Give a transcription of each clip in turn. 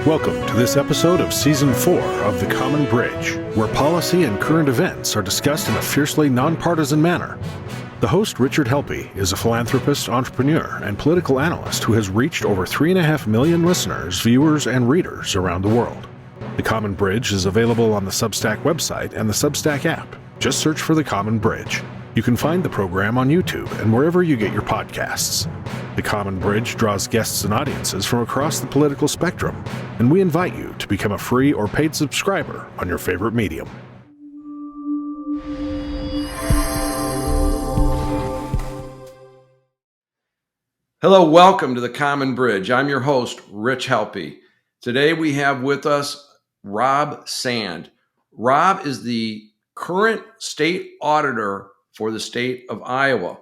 Welcome to this episode of Season 4 of The Common Bridge, where policy and current events are discussed in a fiercely nonpartisan manner. The host, Richard Helppie, is a philanthropist, entrepreneur, and political analyst who has reached over 3.5 million listeners, viewers, and readers around the world. The Common Bridge is available on the Substack website and the Substack app. Just search for The Common Bridge. You can find the program on YouTube and wherever you get your podcasts. The Common Bridge draws guests and audiences from across the political spectrum, and we invite you to become a free or paid subscriber on your favorite medium. Hello, welcome to The Common Bridge. I'm your host, Rich Helppie. Today we have with us Rob Sand. Rob is the current state auditor for the state of Iowa.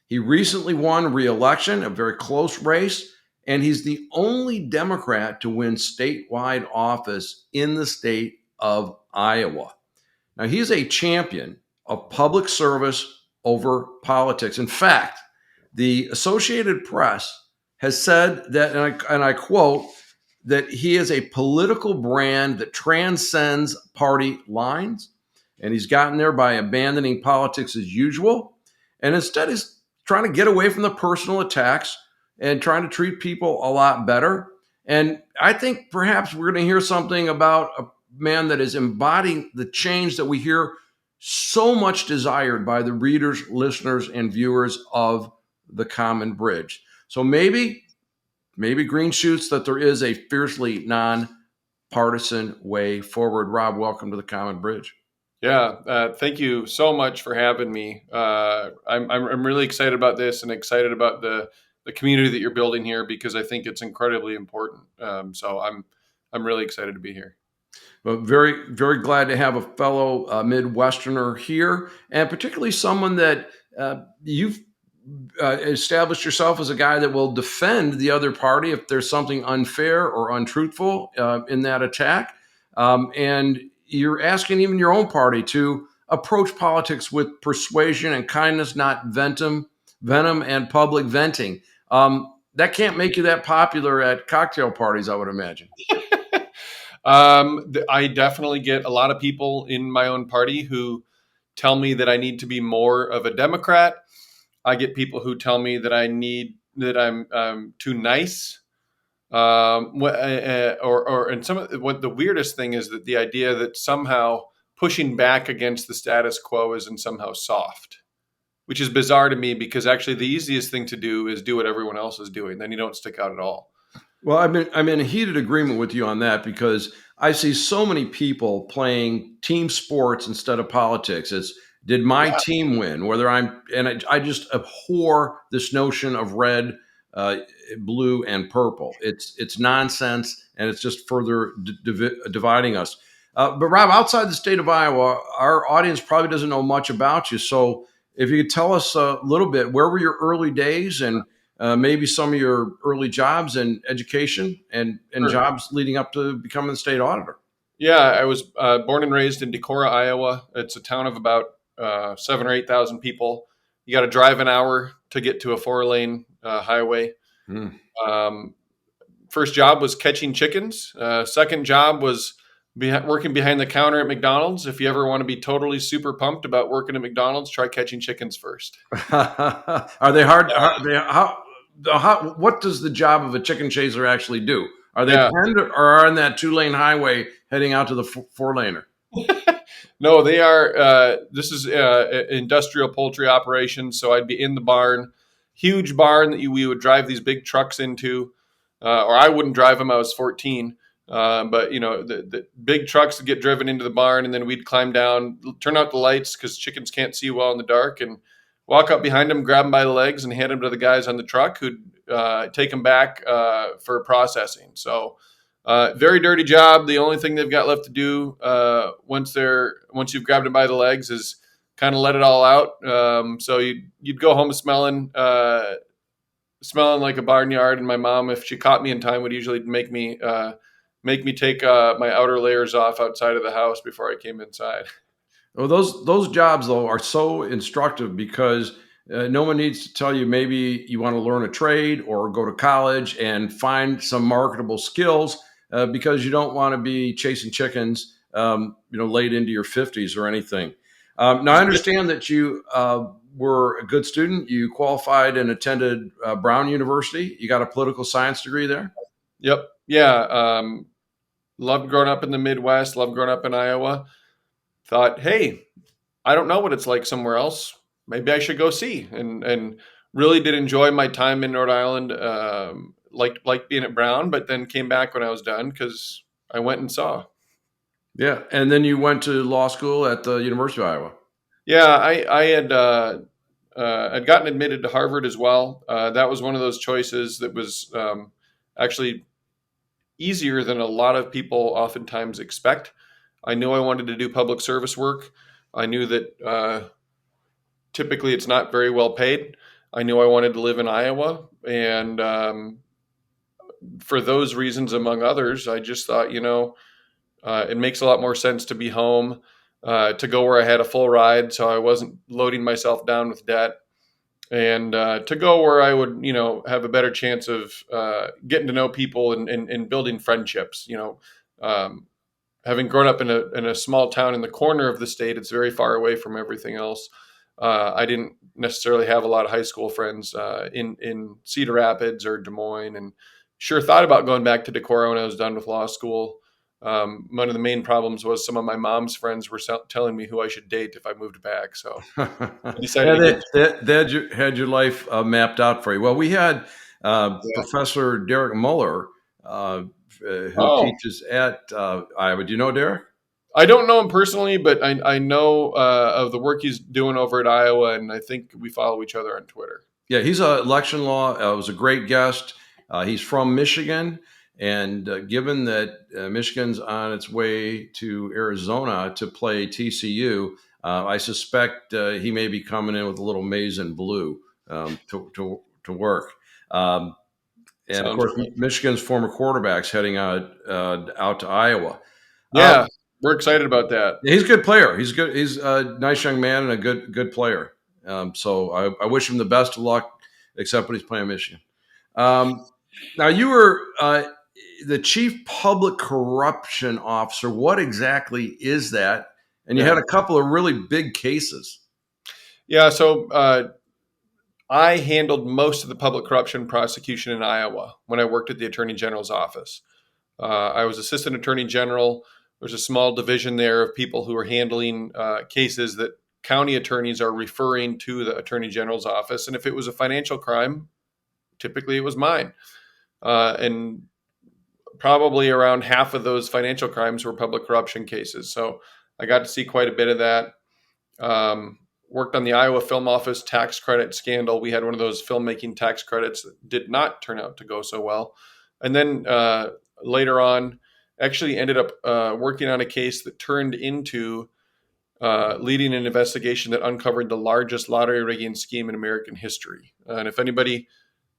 He recently won re-election, a very close race, and he's the only Democrat to win statewide office in the state of Iowa. Now, he's a champion of public service over politics. In fact, the Associated Press has said that, and I quote, that he is a political brand that transcends party lines, and he's gotten there by abandoning politics as usual, and instead is trying to get away from the personal attacks and trying to treat people a lot better. And I think perhaps we're going to hear something about a man that is embodying the change that we hear so much desired by the readers, listeners, and viewers of The Common Bridge. So maybe green shoots that there is a fiercely nonpartisan way forward. Rob, welcome to The Common Bridge. Yeah, thank you so much for having me. I'm really excited about this and excited about the community that you're building here because I think it's incredibly important. So I'm really excited to be here. Well, very, very glad to have a fellow Midwesterner here, and particularly someone that you've established yourself as a guy that will defend the other party if there's something unfair or untruthful in that attack. And you're asking even your own party to approach politics with persuasion and kindness, not venom and public venting. That can't make you that popular at cocktail parties, I would imagine. I definitely get a lot of people in my own party who tell me that I need to be more of a Democrat. I get people who tell me that I'm too nice. And some of what the weirdest thing is that the idea that somehow pushing back against the status quo isn't somehow soft, which is bizarre to me because actually the easiest thing to do is do what everyone else is doing. Then you don't stick out at all. Well, I'm in heated agreement with you on that because I see so many people playing team sports instead of politics. Did my team win? I just abhor this notion of red, blue, and purple. It's nonsense, and it's just further dividing us. But Rob, outside the state of Iowa, our audience probably doesn't know much about you. So if you could tell us a little bit, where were your early days and maybe some of your early jobs in education and Sure. jobs leading up to becoming the state auditor? Yeah, I was born and raised in Decorah, Iowa. It's a town of about 7,000 or 8,000 people. You got to drive an hour to get to a 4-lane highway. First job was catching chickens. Second job was working behind the counter at McDonald's. If you ever want to be totally super pumped about working at McDonald's, try catching chickens first. Are they hard? What does the job of a chicken chaser actually do? Are they penned or are on that 2-lane highway heading out to the 4-laner? No, they are. This is industrial poultry operations. So I'd be in the barn, huge barn that we would drive these big trucks into, or I wouldn't drive them. I was 14. But the big trucks would get driven into the barn, and then we'd climb down, turn out the lights because chickens can't see well in the dark, and walk up behind them, grab them by the legs, and hand them to the guys on the truck who'd take them back for processing. So very dirty job. The only thing they've got left to do once you've grabbed them by the legs is kind of let it all out. So you'd go home smelling like a barnyard, and my mom, if she caught me in time, would usually make me take my outer layers off outside of the house before I came inside. Well, those jobs, though, are so instructive because no one needs to tell you maybe you want to learn a trade or go to college and find some marketable skills. because you don't want to be chasing chickens, late into your 50s or anything. Now, I understand that you were a good student. You qualified and attended Brown University. You got a political science degree there? Yep. Yeah. Loved growing up in the Midwest, loved growing up in Iowa. Thought, hey, I don't know what it's like somewhere else. Maybe I should go see. And really did enjoy my time in Rhode Island. Liked being at Brown, but then came back when I was done because I went and saw. Yeah. And then you went to law school at the University of Iowa. Yeah, I had I'd gotten admitted to Harvard as well. That was one of those choices that was actually easier than a lot of people oftentimes expect. I knew I wanted to do public service work. I knew that typically it's not very well paid. I knew I wanted to live in Iowa. And for those reasons, among others, I just thought, it makes a lot more sense to be home, to go where I had a full ride so I wasn't loading myself down with debt, and to go where I would, have a better chance of getting to know people and building friendships. Having grown up in a small town in the corner of the state, it's very far away from everything else. I didn't necessarily have a lot of high school friends in Cedar Rapids or Des Moines, and sure thought about going back to Decorah when I was done with law school. One of the main problems was some of my mom's friends were telling me who I should date if I moved back. So I decided they had your life mapped out for you. Well, we had Professor Derek Muller, who teaches at Iowa. Do you know Derek? I don't know him personally, but I know of the work he's doing over at Iowa, and I think we follow each other on Twitter. Yeah, he's an election law. Was a great guest. He's from Michigan. And given that Michigan's on its way to Arizona to play TCU, I suspect he may be coming in with a little maize and blue to work. And Sounds of course, right. Michigan's former quarterback's heading out to Iowa. Yeah, we're excited about that. He's a good player. He's good. He's a nice young man and a good player. So I wish him the best of luck, except when he's playing Michigan. Now you were the chief public corruption officer. What exactly is that? And you had a couple of really big cases. Yeah, so I handled most of the public corruption prosecution in Iowa when I worked at the Attorney General's office. I was Assistant Attorney General. There's a small division there of people who are handling cases that county attorneys are referring to the Attorney General's office. And if it was a financial crime, typically it was mine. And probably around half of those financial crimes were public corruption cases. So I got to see quite a bit of that. Worked on the Iowa Film Office tax credit scandal. We had one of those filmmaking tax credits that did not turn out to go so well. And then later on, actually ended up working on a case that turned into leading an investigation that uncovered the largest lottery rigging scheme in American history. And if anybody...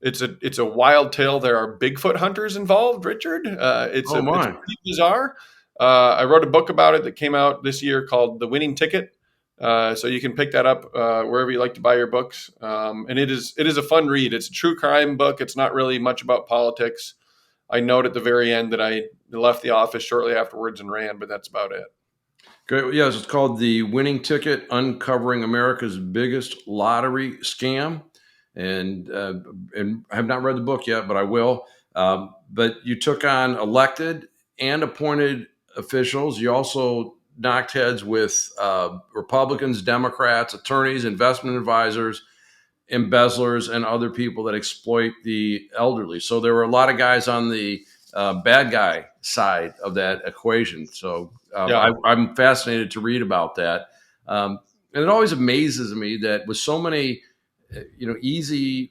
It's a wild tale. There are Bigfoot hunters involved, Richard. It's pretty bizarre. I wrote a book about it that came out this year called The Winning Ticket. So you can pick that up wherever you like to buy your books. And it is a fun read. It's a true crime book. It's not really much about politics. I note at the very end that I left the office shortly afterwards and ran, but that's about it. Great. Yes, it's called The Winning Ticket: Uncovering America's Biggest Lottery Scam. And I have not read the book yet, but I will. But you took on elected and appointed officials. You also knocked heads with Republicans, Democrats, attorneys, investment advisors, embezzlers, and other people that exploit the elderly. So there were a lot of guys on the bad guy side of that equation. So I'm fascinated to read about that. And it always amazes me that with so many easier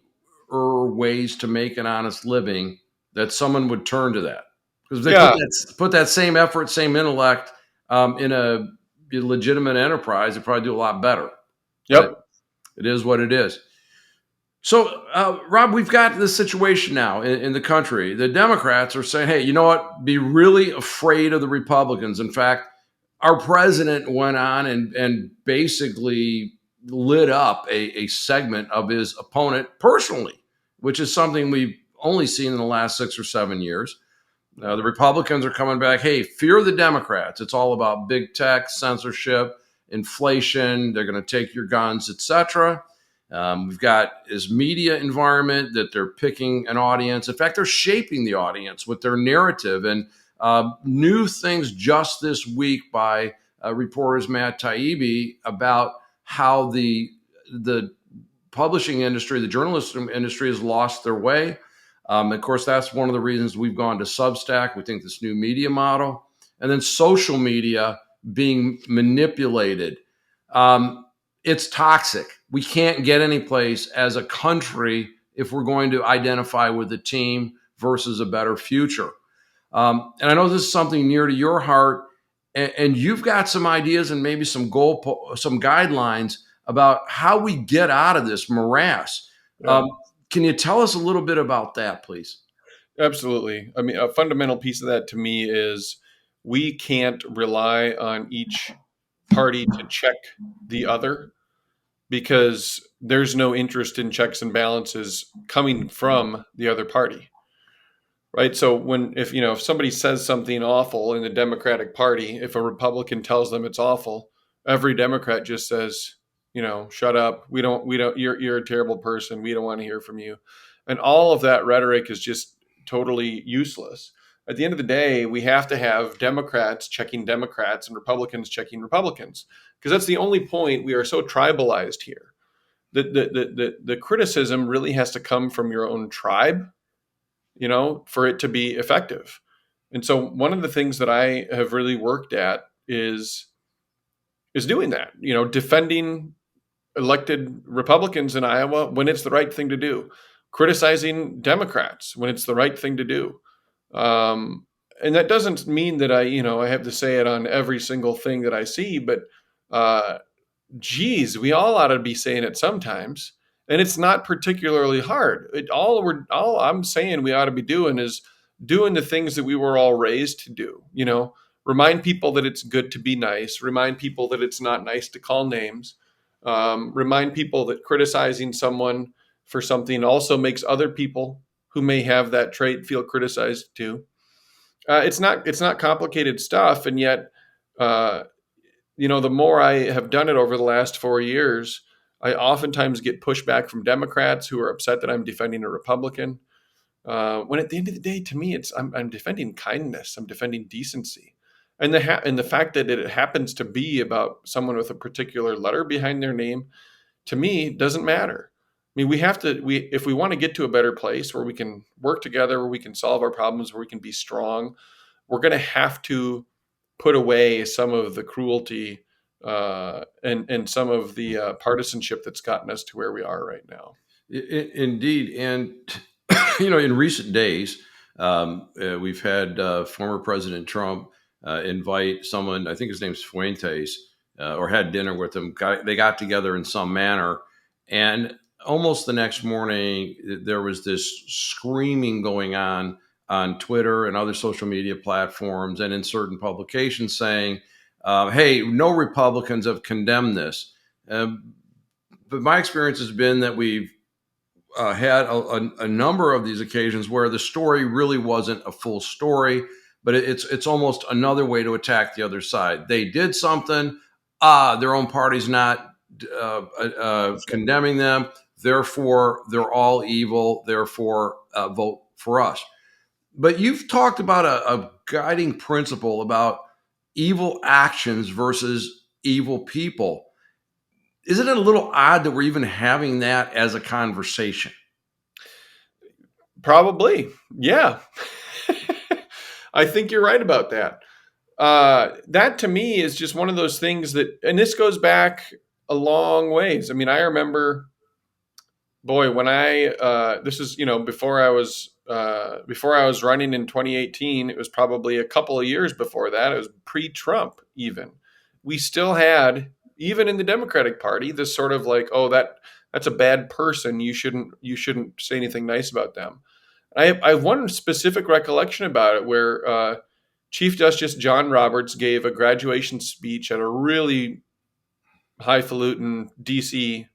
ways to make an honest living, that someone would turn to that. Because if they put that same effort, same intellect in a legitimate enterprise, they'd probably do a lot better. Yep. But it is what it is. So, Rob, we've got this situation now in the country. The Democrats are saying, hey, you know what? Be really afraid of the Republicans. In fact, our president went on and basically lit up a segment of his opponent personally, which is something we've only seen in the last 6 or 7 years. The Republicans are coming back. Hey, fear the Democrats. It's all about big tech, censorship, inflation. They're going to take your guns, etc. We've got this media environment that they're picking an audience. In fact, they're shaping the audience with their narrative. And new things just this week by reporters Matt Taibbi about how the publishing industry, the journalism industry, has lost their way. Of course, that's one of the reasons we've gone to Substack. We think this new media model, and then social media being manipulated. It's toxic. We can't get any place as a country if we're going to identify with a team versus a better future. And I know this is something near to your heart, and you've got some ideas and maybe some some guidelines about how we get out of this morass. Yeah. Can you tell us a little bit about that, please? Absolutely. I mean, a fundamental piece of that to me is we can't rely on each party to check the other, because there's no interest in checks and balances coming from the other party. Right. So if somebody says something awful in the Democratic Party, if a Republican tells them it's awful, every Democrat just says, shut up. You're a terrible person. We don't want to hear from you. And all of that rhetoric is just totally useless. At the end of the day, we have to have Democrats checking Democrats and Republicans checking Republicans, because that's the only point. We are so tribalized here. The criticism really has to come from your own tribe, for it to be effective. And so one of the things that I have really worked at is doing that, defending elected Republicans in Iowa when it's the right thing to do, criticizing Democrats when it's the right thing to do. And that doesn't mean that I have to say it on every single thing that I see, but geez, we all ought to be saying it sometimes. And it's not particularly hard. All I'm saying we ought to be doing is doing the things that we were all raised to do. Remind people that it's good to be nice. Remind people that it's not nice to call names. Remind people that criticizing someone for something also makes other people who may have that trait feel criticized too. It's not complicated stuff, and yet, the more I have done it over the last 4 years, I oftentimes get pushback from Democrats who are upset that I'm defending a Republican. When at the end of the day, to me, I'm defending kindness. I'm defending decency, and the fact that it happens to be about someone with a particular letter behind their name, to me, doesn't matter. I mean, if we want to get to a better place where we can work together, where we can solve our problems, where we can be strong, we're going to have to put away some of the cruelty and some of the partisanship that's gotten us to where we are right now. Indeed. And, in recent days, we've had former President Trump invite someone, I think his name's Fuentes, or had dinner with him. They got together in some manner. And almost the next morning, there was this screaming going on Twitter and other social media platforms and in certain publications saying, hey, no Republicans have condemned this. But my experience has been that we've had a number of these occasions where the story really wasn't a full story, but it's almost another way to attack the other side. They did something, their own party's not condemning them, therefore they're all evil, therefore vote for us. But you've talked about a guiding principle about evil actions versus evil people. Isn't it a little odd that we're even having that as a conversation? Probably. Yeah. I think you're right about that. That to me is just one of those things that, and this goes back a long ways. I mean, I remember, boy, when this is, before I was running in 2018, it was probably a couple of years before that. It was pre-Trump even. We still had, even in the Democratic Party, this sort of like, oh, that's a bad person. You shouldn't say anything nice about them. I have one specific recollection about it where Chief Justice John Roberts gave a graduation speech at a really highfalutin DC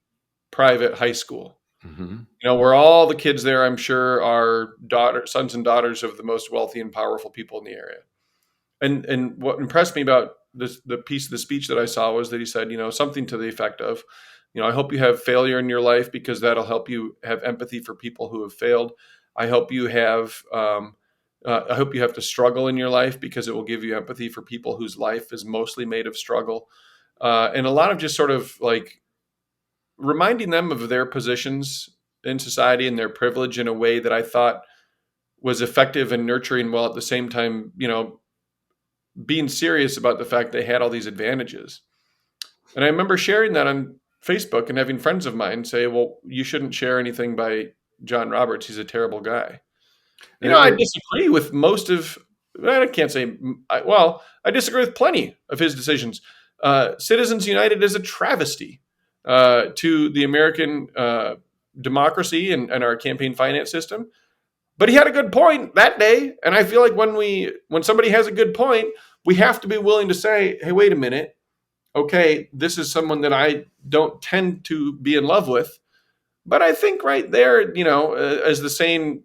private high school. Mm-hmm. Where all the kids there, I'm sure, are sons and daughters of the most wealthy and powerful people in the area. And what impressed me about the piece of the speech that I saw was that he said, something to the effect of, I hope you have failure in your life because that'll help you have empathy for people who have failed. I hope you have, I hope you have to struggle in your life because it will give you empathy for people whose life is mostly made of struggle. And a lot of just sort of like reminding them of their positions in society and their privilege in a way that I thought was effective and nurturing, while at the same time, being serious about the fact they had all these advantages. And I remember sharing that on Facebook and having friends of mine say, well, you shouldn't share anything by John Roberts. He's a terrible guy. I disagree with most of, I can't say, I disagree with plenty of his decisions. Citizens United is a travesty to the American democracy and our campaign finance system. But he had a good point that day. And I feel like when somebody has a good point, we have to be willing to say, hey, wait a minute. Okay, this is someone that I don't tend to be in love with. But I think right there, as the saying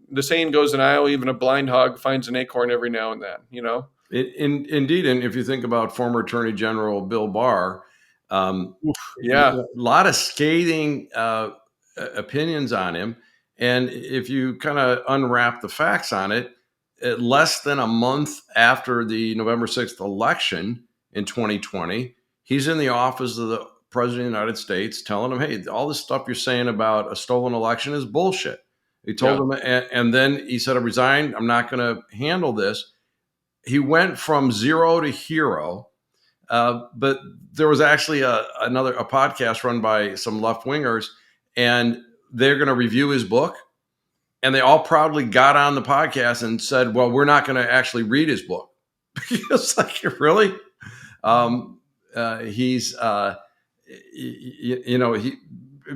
goes in Iowa, even a blind hog finds an acorn every now and then. Indeed, and if you think about former Attorney General Bill Barr, Yeah, a lot of scathing opinions on him. And if you kind of unwrap the facts on it, less than a month after the November 6th election in 2020, he's in the office of the President of the United States telling him, hey, all this stuff you're saying about a stolen election is bullshit. He told him, and then he said, I resigned. I'm not going to handle this. He went from zero to hero. But there was actually a podcast run by some left wingers, and they're going to review his book. And they all proudly got on the podcast and said, well, we're not going to actually read his book. It's like, really?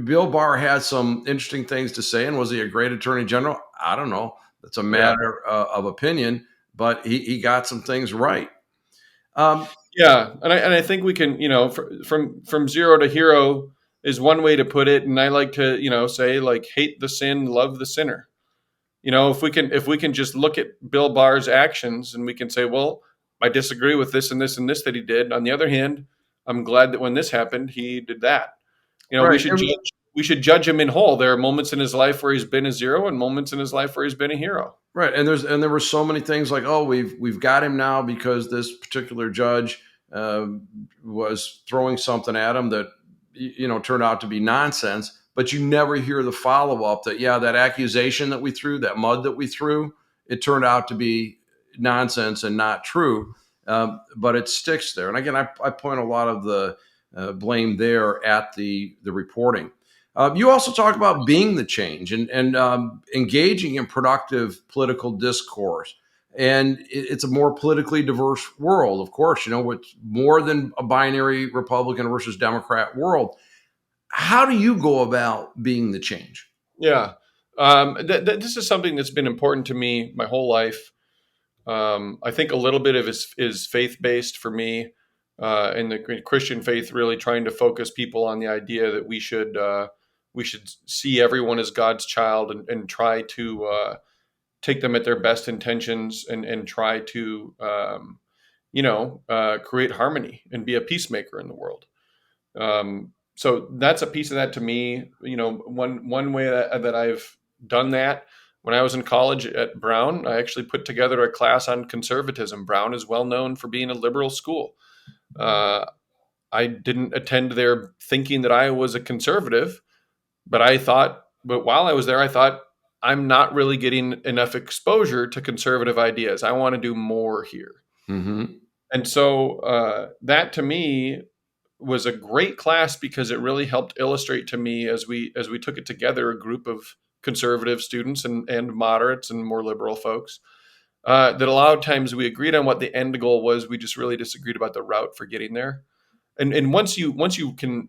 Bill Barr had some interesting things to say. And was he a great attorney general? I don't know. It's a matter of opinion, but he got some things right. And I think we can, from zero to hero is one way to put it. And I like to, say like hate the sin, love the sinner. If we can just look at Bill Barr's actions and we can say, well, I disagree with this and this and this that he did. On the other hand, I'm glad that when this happened, he did that. Right. We should judge him in whole. There are moments in his life where he's been a zero and moments in his life where he's been a hero. Right. And there were so many things like, oh, we've got him now because this particular judge was throwing something at him that, turned out to be nonsense. But you never hear the follow up that, that accusation that we threw, that mud that we threw, it turned out to be nonsense and not true. But it sticks there. And again, I point a lot of the blame there at the reporting. You also talk about being the change and engaging in productive political discourse. And it's a more politically diverse world, of course, with more than a binary Republican versus Democrat world. How do you go about being the change? Yeah. This is something that's been important to me my whole life. I think a little bit of it is faith-based for me, and the Christian faith really trying to focus people on the idea that we should see everyone as God's child and try to take them at their best intentions and try to create harmony and be a peacemaker in the world. So that's a piece of that to me. One way that I've done that, when I was in college at Brown, I actually put together a class on conservatism. Brown is well known for being a liberal school. I didn't attend there thinking that I was a conservative, but while I was there, I thought, I'm not really getting enough exposure to conservative ideas. I want to do more here. Mm-hmm. And so that to me was a great class because it really helped illustrate to me as we took it together, a group of conservative students and moderates and more liberal folks, that a lot of times we agreed on what the end goal was. We just really disagreed about the route for getting there. And once you can,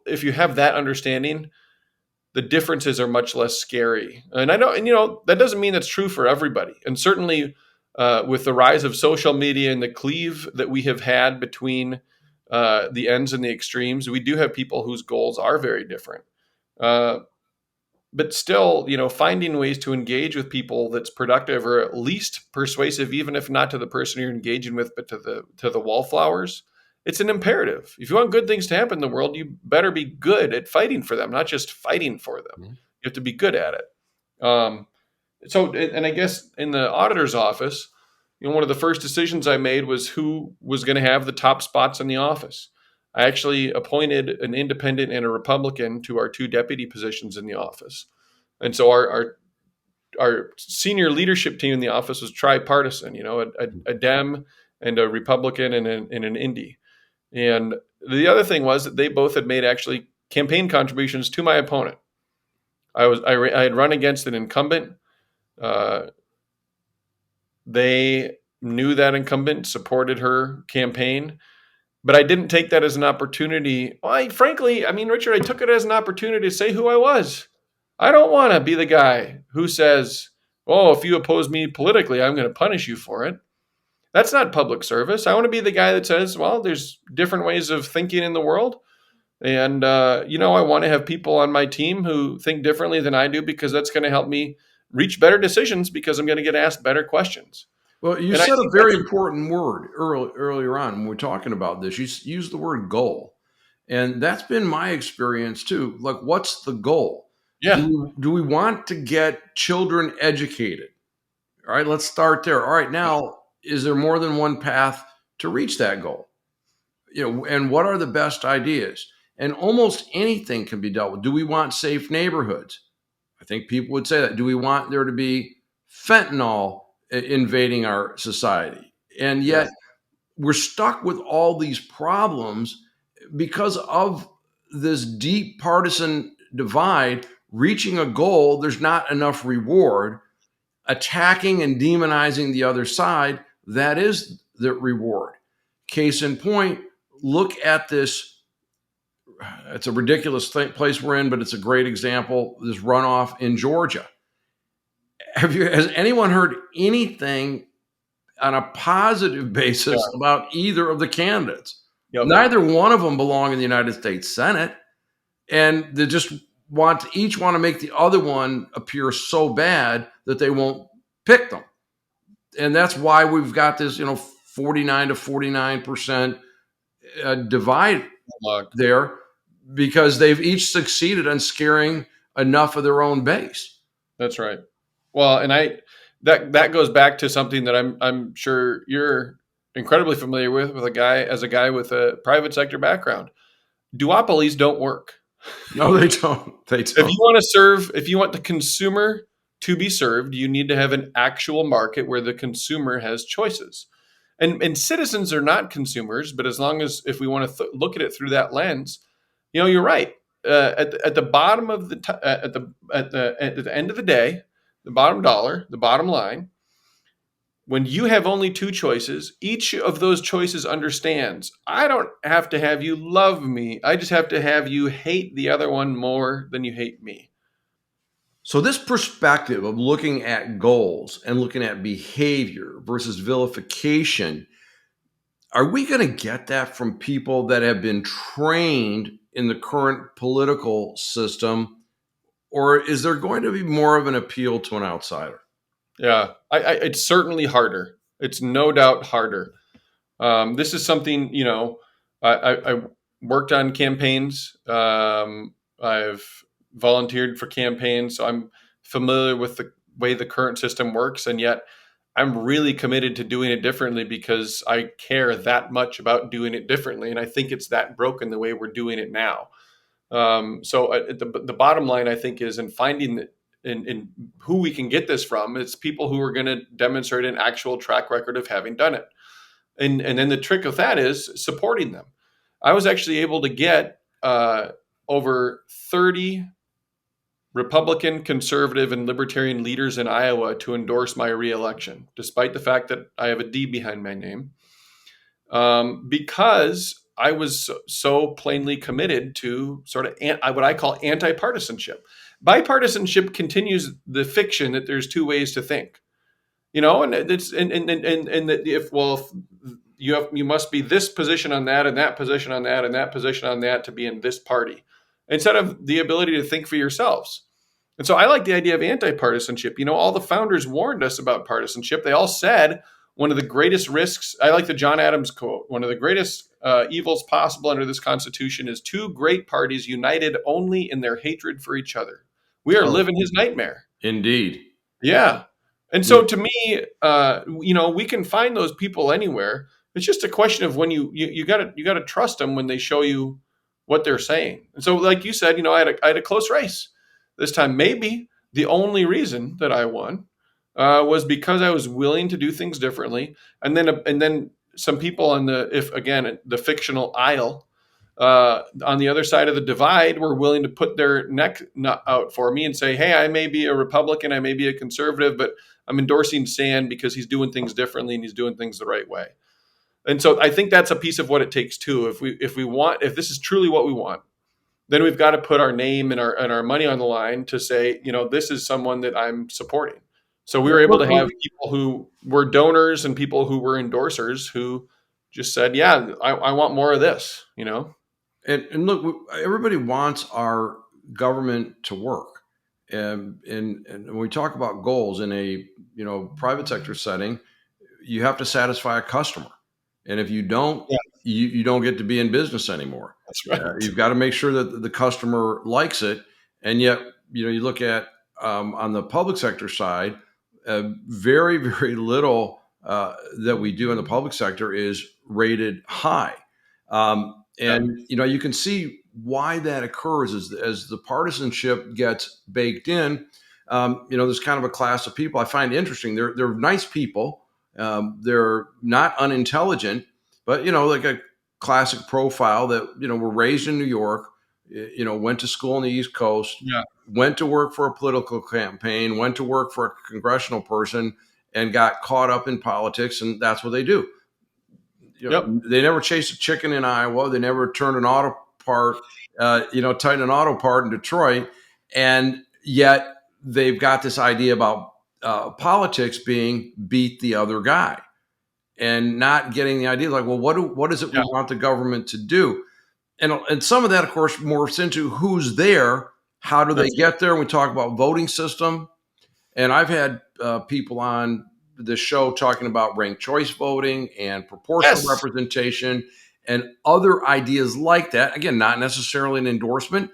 if you have that understanding, the differences are much less scary. And I know, and that doesn't mean that's true for everybody. And certainly with the rise of social media and the cleave that we have had between the ends and the extremes, we do have people whose goals are very different. but still, finding ways to engage with people that's productive or at least persuasive, even if not to the person you're engaging with, but to the wallflowers. It's an imperative. If you want good things to happen in the world, you better be good at fighting for them, not just fighting for them. Mhm. You have to be good at it. And I guess in the auditor's office, one of the first decisions I made was who was going to have the top spots in the office. I actually appointed an independent and a Republican to our two deputy positions in the office. And so our senior leadership team in the office was tripartisan, a Dem and a Republican and an Indy. And the other thing was that they both had made actually campaign contributions to my opponent. I had run against an incumbent. They knew that incumbent, supported her campaign, but I didn't take that as an opportunity. Well, frankly, Richard, I took it as an opportunity to say who I was. I don't want to be the guy who says, "Oh, if you oppose me politically, I'm going to punish you for it." That's not public service. I want to be the guy that says, "Well, there's different ways of thinking in the world. And, I want to have people on my team who think differently than I do because that's going to help me reach better decisions because I'm going to get asked better questions." Well, you And I said a think very that's important word earlier on when we're talking about this. You used the word goal. And that's been my experience too. Like, what's the goal? yeah, Do we want to get children educated? All right, let's start there. All right, now, is there more than one path to reach that goal? And what are the best ideas? And almost anything can be dealt with. Do we want safe neighborhoods? I think people would say that. Do we want there to be fentanyl invading our society? And yeah, yet we're stuck with all these problems because of this deep partisan divide. Reaching a goal, there's not enough reward. Attacking and demonizing the other side, that is the reward. Case in point, look at this. It's a ridiculous place we're in, but it's a great example. This runoff in Georgia. Has anyone heard anything on a positive basis yeah, about either of the candidates? yep, Neither one of them belong in the United States Senate, and they just each want to make the other one appear so bad that they won't pick them. And that's why we've got this, 49 to 49% divide look, there, because they've each succeeded on scaring enough of their own base. that's right. Well, and that goes back to something that I'm sure you're incredibly familiar with a guy with a private sector background. Duopolies don't work. No, they don't. They If don't. you want the consumer to be served, you need to have an actual market where the consumer has choices. And citizens are not consumers, but if we want to look at it through that lens, you're right. At the bottom of at the end of the day, the bottom dollar, the bottom line, when you have only two choices, each of those choices understands, I don't have to have you love me. I just have to have you hate the other one more than you hate me. So this perspective of looking at goals and looking at behavior versus vilification, are we going to get that from people that have been trained in the current political system, or is there going to be more of an appeal to an outsider? Yeah, it's certainly harder. It's no doubt harder. This is something, I worked on campaigns. I've volunteered for campaigns, so I'm familiar with the way the current system works. And yet I'm really committed to doing it differently because I care that much about doing it differently. And I think it's that broken the way we're doing it now. So the bottom line, I think, is in finding in who we can get this from. It's people who are going to demonstrate an actual track record of having done it. And then the trick of that is supporting them. I was actually able to get over 30 Republican, conservative, and libertarian leaders in Iowa to endorse my reelection, despite the fact that I have a D behind my name, because I was so plainly committed to sort of what I call anti-partisanship. Bipartisanship continues the fiction that there's two ways to think, and it's and that if you must be this position on that and that position on that and that position on that to be in this party, instead of the ability to think for yourselves. And so I like the idea of anti-partisanship. All the founders warned us about partisanship. They all said one of the greatest risks, I like the John Adams quote, one of the greatest evils possible under this Constitution is two great parties united only in their hatred for each other. We are Oh, living his nightmare. indeed. Yeah. And Yeah. so to me, we can find those people anywhere. It's just a question of when you gotta trust them when they show you what they're saying. And so, like you said, I had a close race this time. Maybe the only reason that I won was because I was willing to do things differently. And then some people on the fictional aisle on the other side of the divide were willing to put their neck out for me and say, hey, I may be a Republican, I may be a conservative, but I'm endorsing Sand because he's doing things differently and he's doing things the right way. And so I think that's a piece of what it takes too. If this is truly what we want, then we've got to put our name and our money on the line to say, this is someone that I'm supporting. So we were able to have people who were donors and people who were endorsers who just said, yeah, I want more of this, And look, everybody wants our government to work. And when we talk about goals in a private sector setting, you have to satisfy a customer. And if you don't, Yeah. you don't get to be in business anymore. That's right. You've got to make sure that the customer likes it. And yet, you look at on the public sector side, very, very little that we do in the public sector is rated high. And you can see why that occurs as the partisanship gets baked in. There's kind of a class of people I find interesting. They're nice people. They're not unintelligent, but like a classic profile that were raised in New York. Went to school on the East Coast. Yeah. Went to work for a political campaign. Went to work for a congressional person, and got caught up in politics. And that's what they do. Yep. They never chased a chicken in Iowa. They never turned an auto part, tightened an auto part in Detroit. And yet they've got this idea about politics being beat the other guy and not getting the idea like, well, what is it we want the government to do? And some of that, of course, morphs into who's there. How do they get there? We talk about voting system. And I've had people on the show talking about ranked choice voting and proportional representation and other ideas like that. Again, not necessarily an endorsement,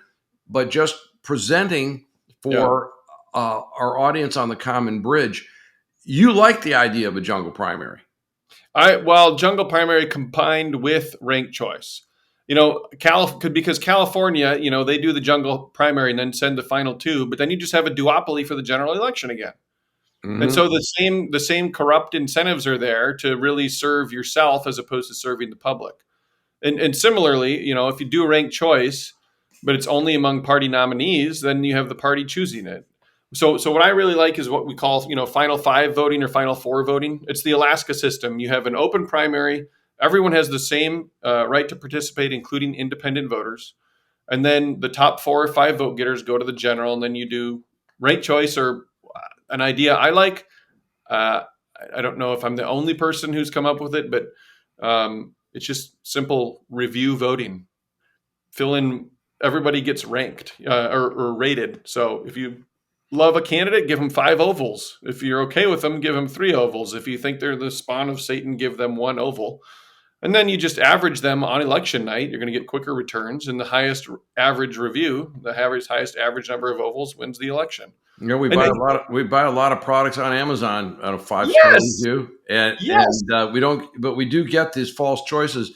but just presenting for our audience on the Common Bridge. You like the idea of a jungle primary. Jungle primary combined with ranked choice. Because California, they do the jungle primary and then send the final two, but then you just have a duopoly for the general election again. Mm-hmm. And so the same corrupt incentives are there to really serve yourself as opposed to serving the public. And similarly, if you do ranked choice, but it's only among party nominees, then you have the party choosing it. So what I really like is what we call, final five voting or final four voting. It's the Alaska system. You have an open primary. Everyone has the same right to participate, including independent voters. And then the top 4 or 5 vote getters go to the general, and then you do ranked choice or an idea I like. I don't know if I'm the only person who's come up with it, but it's just simple review voting. Fill in, everybody gets ranked or rated. So if you love a candidate, give them 5 ovals. If you're okay with them, give them 3 ovals. If you think they're the spawn of Satan, give them 1 oval. And then you just average them on election night. You're going to get quicker returns, and the highest average review, the highest average number of ovals wins the election. We buy a lot of products on Amazon out of 5-star review, and we do get these false choices.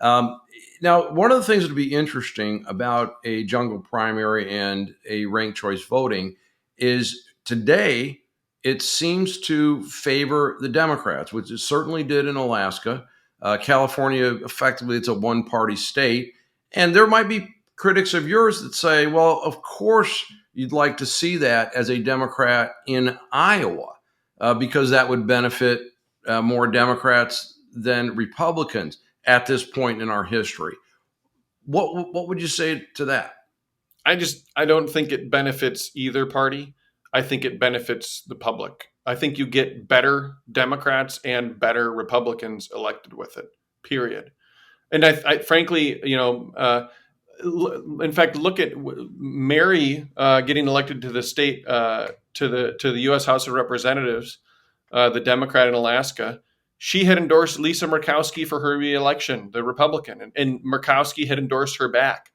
Now, one of the things that would be interesting about a jungle primary and a ranked choice voting is today it seems to favor the Democrats, which it certainly did in Alaska. California, effectively, it's a one-party state. And there might be critics of yours that say, well, of course you'd like to see that as a Democrat in Iowa, because that would benefit more Democrats than Republicans at this point in our history. What would you say to that? I don't think it benefits either party. I think it benefits the public. I think you get better Democrats and better Republicans elected with it, period. And I frankly, in fact, look at Mary getting elected to the state to the U.S. House of Representatives, the Democrat in Alaska. She had endorsed Lisa Murkowski for her reelection, the Republican, and Murkowski had endorsed her back.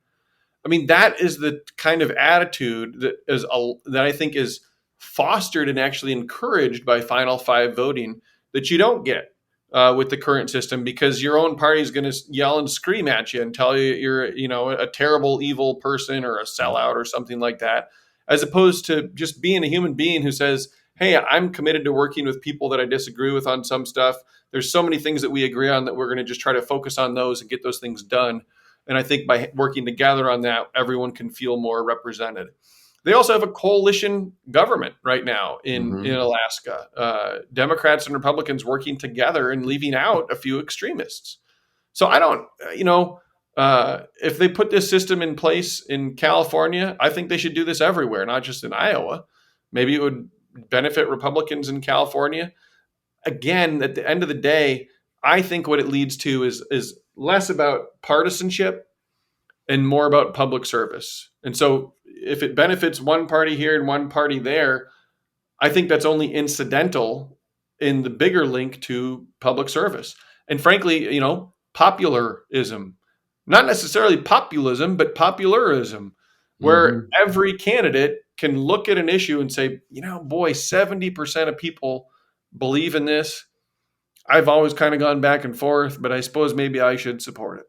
I mean, that is the kind of attitude that I think is fostered and actually encouraged by Final Five voting that you don't get with the current system, because your own party is going to yell and scream at you and tell you you're, a terrible, evil person or a sellout or something like that, as opposed to just being a human being who says, hey, I'm committed to working with people that I disagree with on some stuff. There's so many things that we agree on that we're going to just try to focus on those and get those things done. And I think by working together on that, everyone can feel more represented. They also have a coalition government right now in Alaska. Democrats and Republicans working together and leaving out a few extremists. So I don't, if they put this system in place in California, I think they should do this everywhere, not just in Iowa. Maybe it would benefit Republicans in California. Again, at the end of the day, I think what it leads to is less about partisanship and more about public service. And so if it benefits one party here and one party there, I think that's only incidental in the bigger link to public service. And frankly, popularism, not necessarily populism, but popularism, where every candidate can look at an issue and say, boy, 70% of people believe in this. I've always kind of gone back and forth, but I suppose maybe I should support it.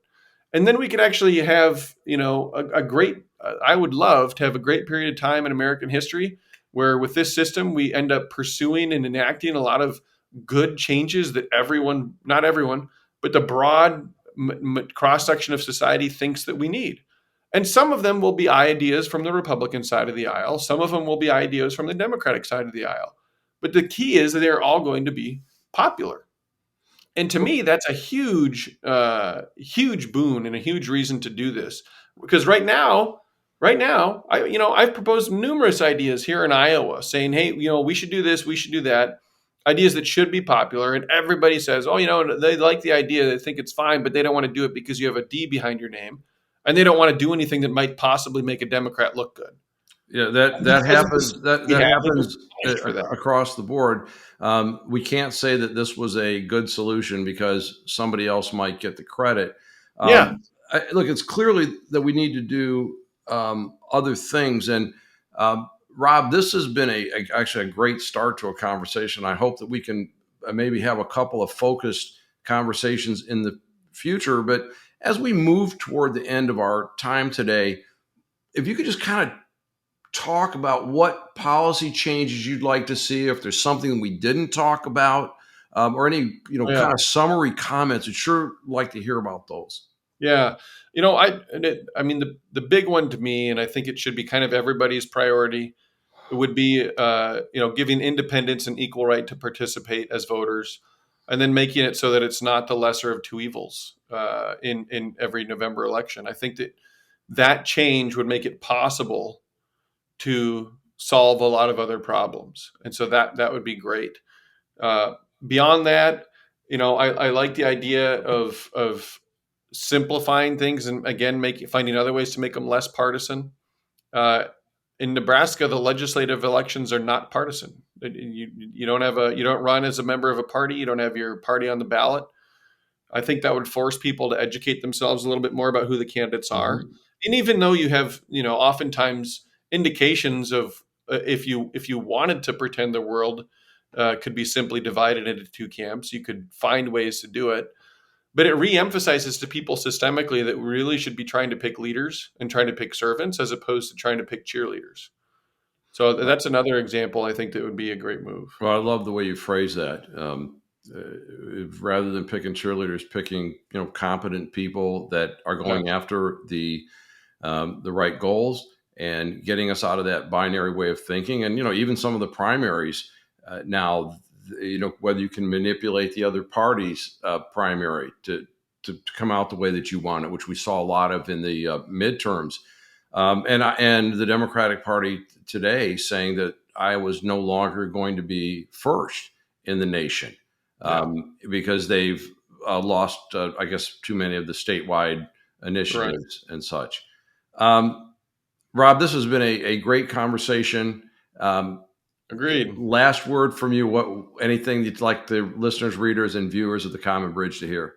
And then we could actually have, a great, I would love to have a great period of time in American history where with this system, we end up pursuing and enacting a lot of good changes that not everyone, but the broad cross-section of society thinks that we need. And some of them will be ideas from the Republican side of the aisle. Some of them will be ideas from the Democratic side of the aisle. But the key is that they're all going to be popular. And to me, that's a huge, huge boon and a huge reason to do this. Because right now, I've proposed numerous ideas here in Iowa saying, hey, we should do this, we should do that. Ideas that should be popular. And everybody says, oh, they like the idea, they think it's fine, but they don't want to do it because you have a D behind your name. And they don't want to do anything that might possibly make a Democrat look good. Yeah, that happens. That happens across the board. We can't say that this was a good solution because somebody else might get the credit. Look, it's clearly that we need to do other things. And Rob, this has been actually a great start to a conversation. I hope that we can maybe have a couple of focused conversations in the future. But as we move toward the end of our time today, if you could just kind of talk about what policy changes you'd like to see, if there's something we didn't talk about, or any kind of summary comments, I'd sure like to hear about those. Yeah, I mean the big one to me, and I think it should be kind of everybody's priority, would be giving independents an equal right to participate as voters, and then making it so that it's not the lesser of two evils in every November election. I think that change would make it possible to solve a lot of other problems. And so that would be great. Beyond that, I like the idea of simplifying things and again, finding other ways to make them less partisan. In Nebraska, the legislative elections are not partisan. You don't run as a member of a party. You don't have your party on the ballot. I think that would force people to educate themselves a little bit more about who the candidates are. And even though you have, oftentimes indications of if you wanted to pretend the world could be simply divided into two camps, you could find ways to do it. But it reemphasizes to people systemically that we really should be trying to pick leaders and trying to pick servants as opposed to trying to pick cheerleaders. So that's another example I think that would be a great move. Well, I love the way you phrase that. Rather than picking cheerleaders, picking competent people that are going after the right goals and getting us out of that binary way of thinking. And, even some of the primaries now, whether you can manipulate the other party's primary to come out the way that you want it, which we saw a lot of in the midterms. And the Democratic Party today saying that Iowa's no longer going to be first in the nation because they've lost, I guess, too many of the statewide initiatives and such. Rob, this has been a great conversation. Agreed. Last word from you. Anything you'd like the listeners, readers, and viewers of the Common Bridge to hear?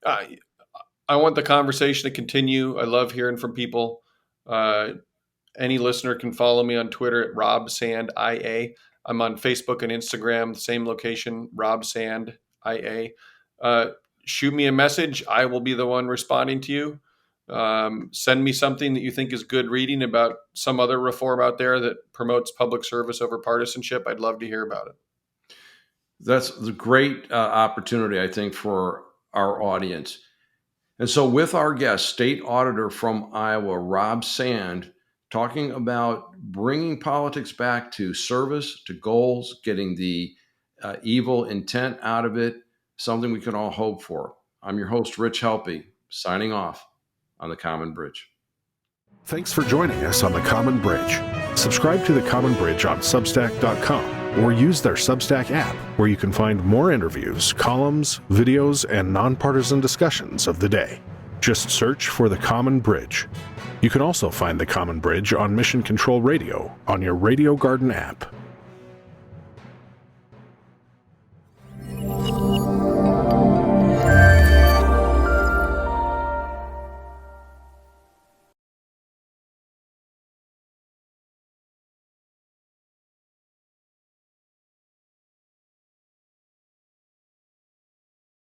I want the conversation to continue. I love hearing from people. Any listener can follow me on Twitter at RobSandIA. I'm on Facebook and Instagram, the same location, RobSandIA. Shoot me a message. I will be the one responding to you. Send me something that you think is good reading about some other reform out there that promotes public service over partisanship. I'd love to hear about it. That's a great opportunity, I think, for our audience. And so with our guest, State Auditor from Iowa, Rob Sand, talking about bringing politics back to service, to goals, getting the evil intent out of it, something we can all hope for. I'm your host, Rich Helppie, signing off on the Common Bridge. Thanks for joining us on the Common Bridge. Subscribe to the Common Bridge on Substack.com or use their Substack app, where you can find more interviews, columns, videos, and nonpartisan discussions of the day. Just search for the Common Bridge. You can also find the Common Bridge on Mission Control Radio on your Radio Garden app.